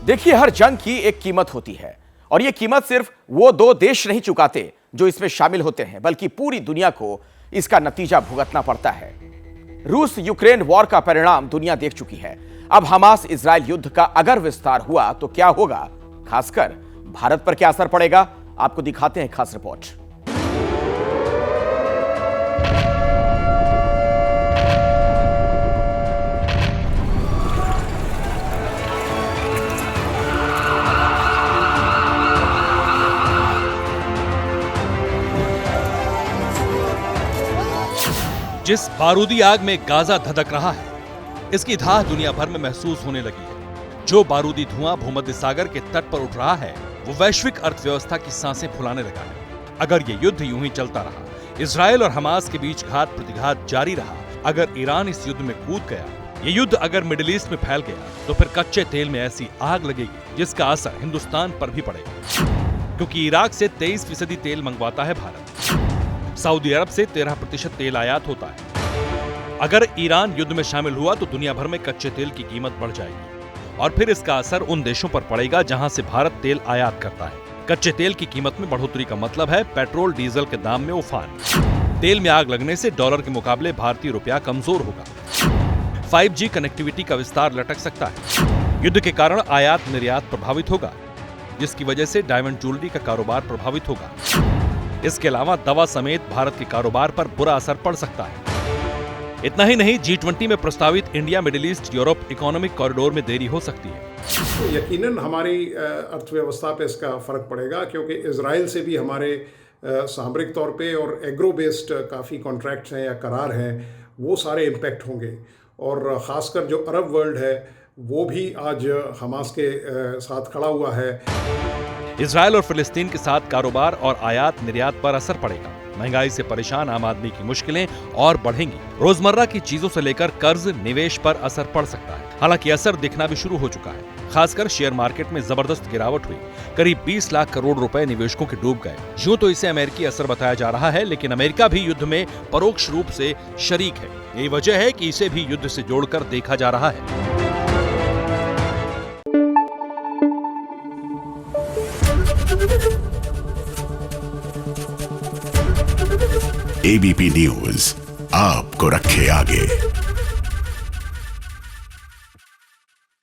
देखिए, हर जंग की एक कीमत होती है और यह कीमत सिर्फ वो दो देश नहीं चुकाते जो इसमें शामिल होते हैं, बल्कि पूरी दुनिया को इसका नतीजा भुगतना पड़ता है। रूस यूक्रेन वॉर का परिणाम दुनिया देख चुकी है। अब हमास इजराइल युद्ध का अगर विस्तार हुआ तो क्या होगा, खासकर भारत पर क्या असर पड़ेगा, आपको दिखाते हैं खास रिपोर्ट। जिस बारूदी आग में गाजा धधक रहा है, इसकी धाह दुनिया भर में महसूस होने लगी है। जो बारूदी धुआं भूमध्य सागर के तट पर उठ रहा है, वो वैश्विक अर्थव्यवस्था की सांसें फुलाने लगा है। अगर ये युद्ध यूं ही चलता रहा, इजराइल और हमास के बीच घात प्रतिघात जारी रहा, अगर ईरान इस युद्ध में कूद गया, ये युद्ध अगर मिडिल ईस्ट में फैल गया, तो फिर कच्चे तेल में ऐसी आग लगेगी जिसका असर हिंदुस्तान पर भी पड़ेगा। क्योंकि इराक से 23% तेल मंगवाता है भारत। सऊदी अरब से 13% तेल आयात होता है। अगर ईरान युद्ध में शामिल हुआ तो दुनिया भर में कच्चे तेल की कीमत बढ़ जाएगी और फिर इसका असर उन देशों पर पड़ेगा जहां से भारत तेल आयात करता है। कच्चे तेल की कीमत में बढ़ोतरी का मतलब है पेट्रोल डीजल के दाम में उफान। तेल में आग लगने से डॉलर के मुकाबले भारतीय रुपया कमजोर होगा। 5G कनेक्टिविटी का विस्तार लटक सकता है। युद्ध के कारण आयात निर्यात प्रभावित होगा, जिसकी वजह से डायमंड ज्वेलरी का कारोबार प्रभावित होगा। इसके अलावा दवा समेत भारत के कारोबार पर बुरा असर पड़ सकता है। इतना ही नहीं, G20 में प्रस्तावित India middle east Europe economic corridor में देरी हो सकती है। तो यकीनन हमारी अर्थव्यवस्था पे इसका फर्क पड़ेगा, क्योंकि इजराइल से भी हमारे सामरिक तौर पे और एग्रो बेस्ड काफ़ी कॉन्ट्रैक्ट्स हैं या करार हैं, वो सारे इम्पैक्ट होंगे। और ख़ासकर जो अरब वर्ल्ड है वो भी आज हमास के साथ खड़ा हुआ है। इजराइल और फिलिस्तीन के साथ कारोबार और आयात निर्यात पर असर पड़ेगा। महंगाई से परेशान आम आदमी की मुश्किलें और बढ़ेंगी। रोजमर्रा की चीजों से लेकर कर्ज निवेश पर असर पड़ सकता है। हालांकि असर दिखना भी शुरू हो चुका है। खासकर शेयर मार्केट में जबरदस्त गिरावट हुई। करीब 20 लाख करोड़ रुपए निवेशकों के डूब गए। यूं तो इसे अमेरिकी असर बताया जा रहा है, लेकिन अमेरिका भी युद्ध में परोक्ष रूप से शरीक है। यही वजह है कि इसे भी युद्ध से जोड़कर देखा जा रहा है। एबीपी न्यूज आपको रखे आगे।